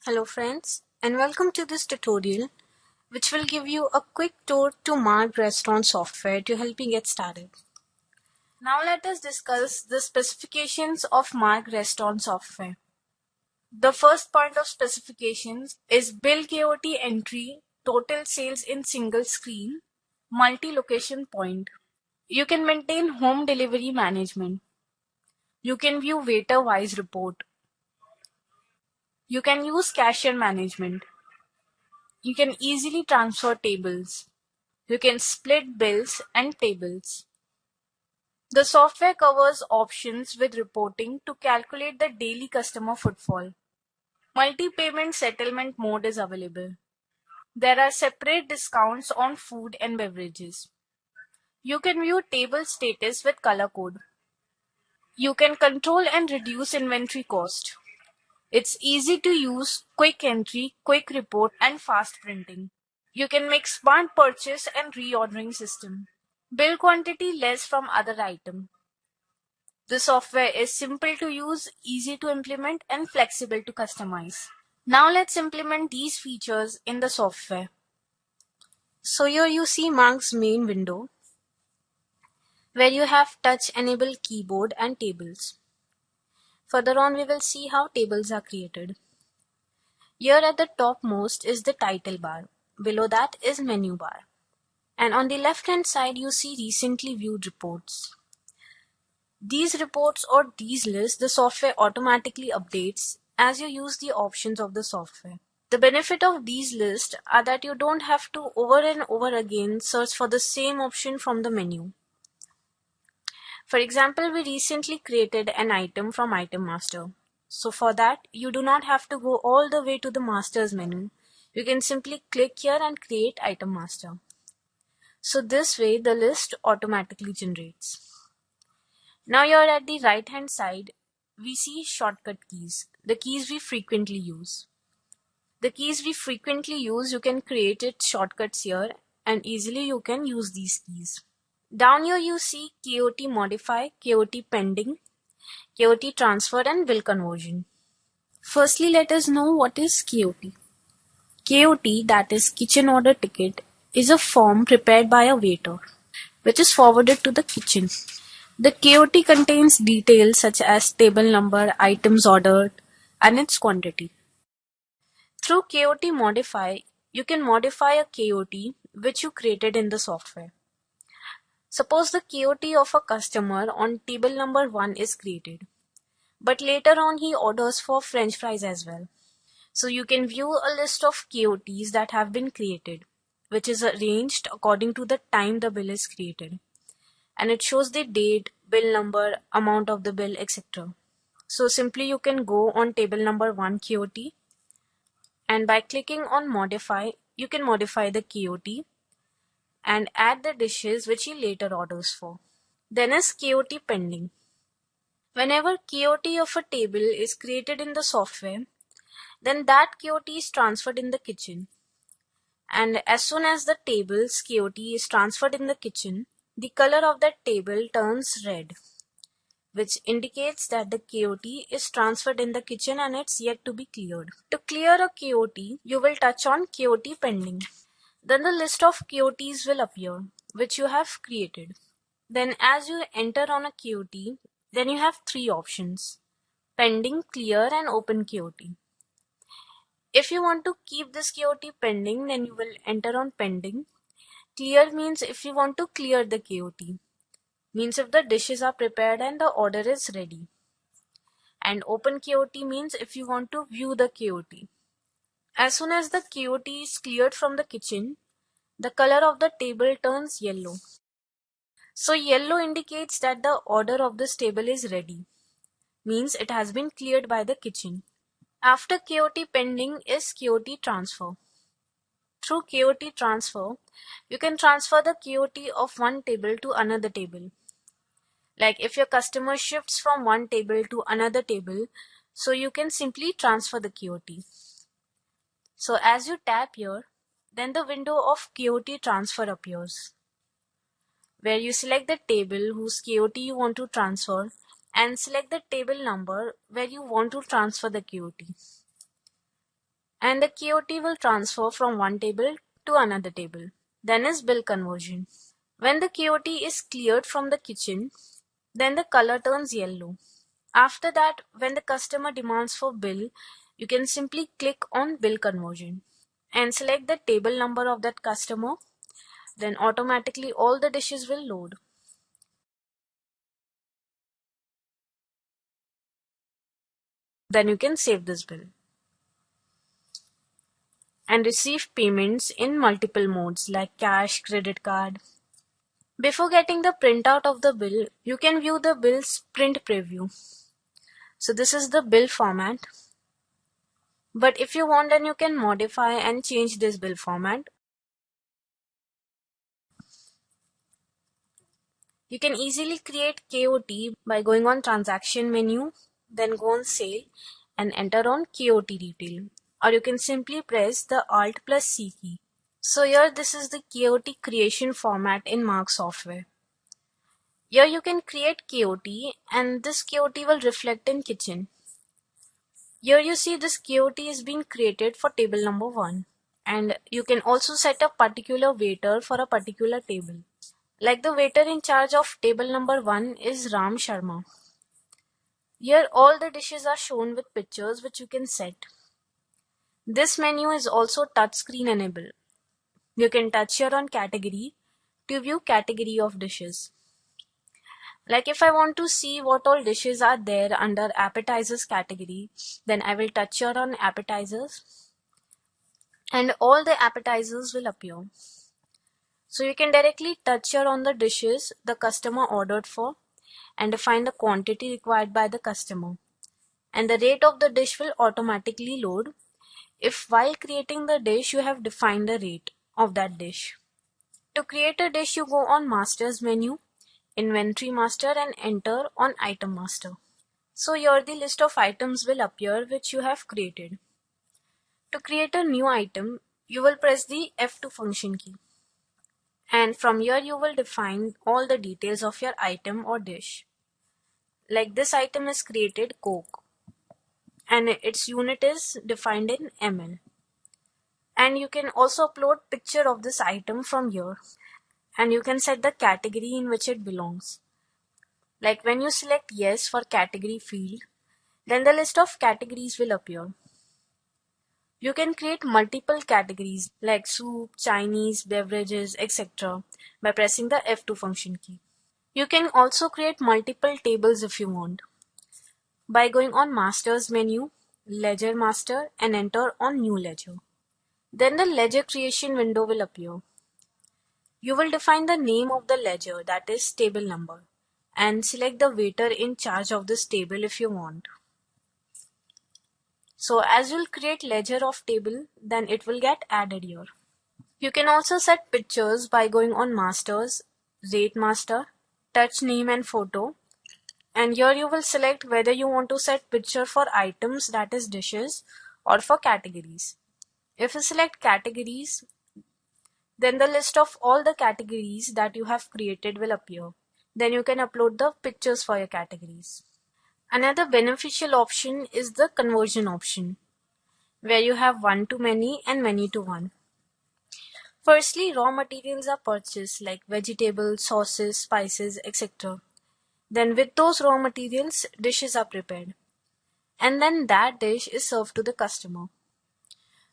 Hello friends, and welcome to this tutorial which will give you a quick tour to Marg Restaurant software to help you get started. Now let us discuss the specifications of Marg Restaurant software. The first point of specifications is bill KOT entry, total sales in single screen, multi-location point. You can maintain home delivery management. You can view waiter-wise report. You can use cashier management. You can easily transfer tables. You can split bills and tables. The software covers options with reporting to calculate the daily customer footfall. Multi-payment settlement mode is available. There are separate discounts on food and beverages. You can view table status with color code. You can control and reduce inventory cost. It's easy to use, quick entry, quick report, and fast printing. You can make smart purchase and reordering system. Bill quantity less from other item. The software is simple to use, easy to implement, and flexible to customize. Now let's implement these features in the software. So here you see Marg's main window, where you have touch-enabled keyboard and tables. Further on, we will see how tables are created. Here at the topmost is the title bar. Below that is menu bar. And on the left-hand side, you see recently viewed reports. These reports or these lists, the software automatically updates as you use the options of the software. The benefit of these lists are that you don't have to over and over again search for the same option from the menu. For example, we recently created an item from Item Master. So for that, you do not have to go all the way to the Master's menu. You can simply click here and create Item Master. So this way, the list automatically generates. Now here at the right hand side, we see shortcut keys, the keys we frequently use. The keys we frequently use, you can create it shortcuts here and easily you can use these keys. Down here you see KOT modify, KOT pending, KOT transfer and bill conversion. Firstly, let us know what is KOT. KOT, that is kitchen order ticket, is a form prepared by a waiter, which is forwarded to the kitchen. The KOT contains details such as table number, items ordered, and its quantity. Through KOT Modify, you can modify a KOT which you created in the software. Suppose the KOT of a customer on table number 1 is created, but later on he orders for French fries as well. So you can view a list of KOTs that have been created, which is arranged according to the time the bill is created. And it shows the date, bill number, amount of the bill, etc. So simply you can go on table number 1 KOT and by clicking on modify, you can modify the KOT and add the dishes which he later orders for. Then is KOT pending. Whenever KOT of a table is created in the software, then that KOT is transferred in the kitchen. And as soon as the table's KOT is transferred in the kitchen, the color of that table turns red, which indicates that the KOT is transferred in the kitchen and it's yet to be cleared. To clear a KOT, you will touch on KOT pending. Then the list of KOTs will appear, which you have created. Then as you enter on a KOT, then you have 3 options: pending, clear and open KOT. If you want to keep this KOT pending, then you will enter on pending. Clear means if you want to clear the KOT. Means if the dishes are prepared and the order is ready. And open KOT means if you want to view the KOT. As soon as the KOT is cleared from the kitchen, the color of the table turns yellow. So yellow indicates that the order of this table is ready. Means it has been cleared by the kitchen. After KOT pending is KOT transfer. Through KOT transfer, you can transfer the KOT of one table to another table. Like if your customer shifts from one table to another table, so you can simply transfer the KOT. So as you tap here, then the window of KOT transfer appears, where you select the table whose KOT you want to transfer and select the table number where you want to transfer the KOT. And the KOT will transfer from one table to another table. Then is bill conversion. When the KOT is cleared from the kitchen, then the color turns yellow. After that, when the customer demands for bill, you can simply click on bill conversion and select the table number of that customer. Then automatically all the dishes will load. Then you can save this bill and receive payments in multiple modes like cash, credit card. Before getting the printout of the bill, you can view the bill's print preview. So this is the bill format. But if you want, then you can modify and change this bill format. You can easily create KOT by going on transaction menu, then go on sale and enter on KOT detail. Or you can simply press the Alt plus C key. So here this is the KOT creation format in Mark software. Here you can create KOT and this KOT will reflect in kitchen. Here you see this KOT is being created for table number 1 and you can also set a particular waiter for a particular table. Like the waiter in charge of table number 1 is Ram Sharma. Here all the dishes are shown with pictures which you can set. This menu is also touchscreen enabled. You can touch here on category to view category of dishes. Like if I want to see what all dishes are there under appetizers category, then I will touch here on appetizers and all the appetizers will appear. So you can directly touch here on the dishes the customer ordered for and define the quantity required by the customer. And the rate of the dish will automatically load if while creating the dish you have defined the rate of that dish. To create a dish, you go on Master's menu, Inventory Master and enter on Item Master. So here the list of items will appear which you have created. To create a new item, you will press the F2 function key. And from here you will define all the details of your item or dish. Like this item is created Coke and its unit is defined in ml. And you can also upload picture of this item from here. And you can set the category in which it belongs. Like when you select yes for category field, then the list of categories will appear. You can create multiple categories like soup, Chinese, beverages, etc. by pressing the F2 function key. You can also create multiple tables if you want by going on Master's menu, Ledger Master and enter on New Ledger. Then the ledger creation window will appear. You will define the name of the ledger, that is table number, and select the waiter in charge of this table if you want. So as you'll create ledger of table, then it will get added here. You can also set pictures by going on Masters, Rate Master, Touch Name and Photo. And here you will select whether you want to set picture for items, that is dishes, or for categories. If you select categories, then the list of all the categories that you have created will appear. Then you can upload the pictures for your categories. Another beneficial option is the conversion option, where you have one to many and many to one. Firstly, raw materials are purchased like vegetables, sauces, spices, etc. Then with those raw materials, dishes are prepared. And then that dish is served to the customer.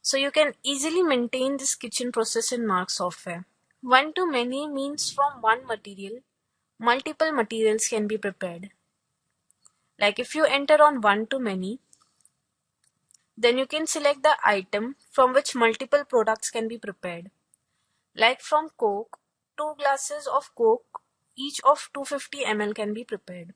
So you can easily maintain this kitchen process in Mark software. One to many means from one material, multiple materials can be prepared. Like if you enter on one to many, then you can select the item from which multiple products can be prepared. Like from Coke, 2 glasses of Coke, each of 250 ml can be prepared.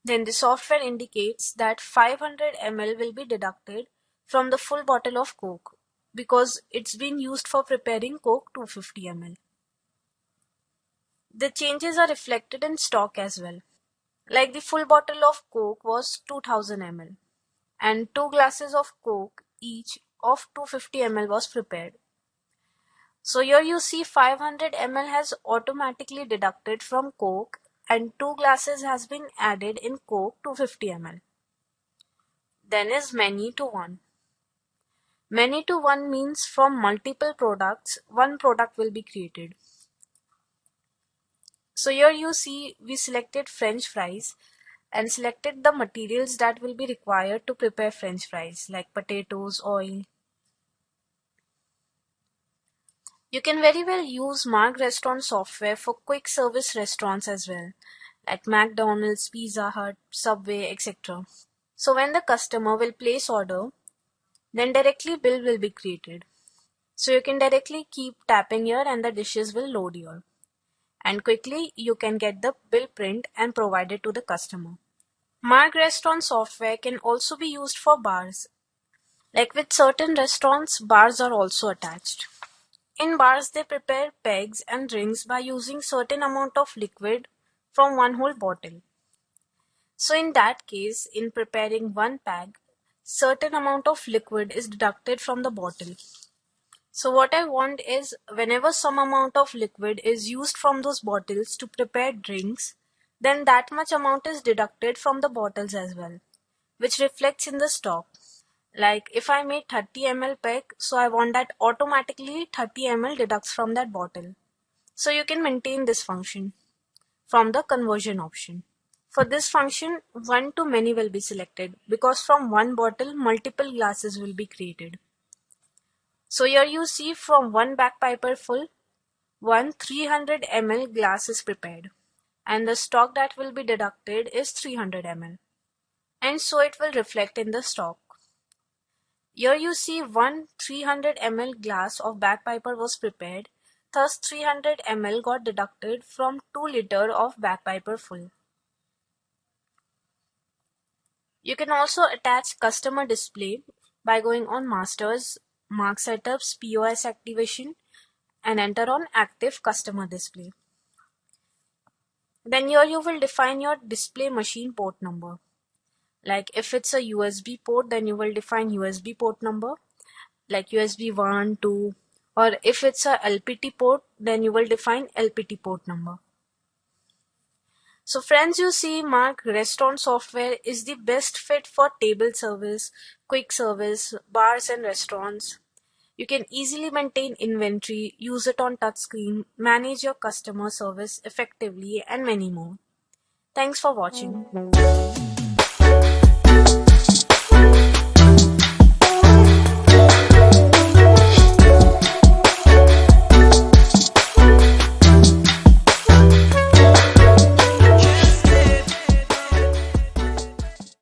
Then the software indicates that 500 ml will be deducted from the full bottle of Coke. because it's been used for preparing Coke 250 ml. The changes are reflected in stock as well. Like the full bottle of Coke was 2000 ml and 2 glasses of Coke each of 250 ml was prepared. So here you see 500 ml has automatically deducted from Coke and 2 glasses has been added in Coke 250 ml. Then is many to one. Many to one means from multiple products, one product will be created. So here you see we selected French fries and selected the materials that will be required to prepare French fries like potatoes, oil. You can very well use Marg Restaurant software for quick service restaurants as well, like McDonald's, Pizza Hut, Subway, etc. So when the customer will place order, then directly bill will be created. So you can directly keep tapping here and the dishes will load here. And quickly you can get the bill print and provide it to the customer. Marg Restaurant software can also be used for bars. Like with certain restaurants, bars are also attached. In bars, they prepare pegs and drinks by using certain amount of liquid from one whole bottle. So in that case, in preparing one peg, certain amount of liquid is deducted from the bottle. So what I want is whenever some amount of liquid is used from those bottles to prepare drinks, then that much amount is deducted from the bottles as well, which reflects in the stock. Like if I made 30 ml pack, so I want that automatically 30 ml deducts from that bottle. So you can maintain this function from the conversion option. For this function, one to many will be selected because from one bottle, multiple glasses will be created. So here you see from one bagpiper full, one 300 ml glass is prepared and the stock that will be deducted is 300 ml. And so it will reflect in the stock. Here you see one 300 ml glass of bagpiper was prepared, thus 300 ml got deducted from 2 liter of bagpiper full. You can also attach customer display by going on Masters, Mark Setups, POS Activation and enter on Active Customer Display. Then here you will define your display machine port number. Like if it's a USB port, then you will define USB port number like USB 1, 2, or if it's a LPT port, then you will define LPT port number. So friends, you see Marg Restaurant software is the best fit for table service, quick service, bars and restaurants. You can easily maintain inventory, use it on touchscreen, manage your customer service effectively and many more. Thanks for watching.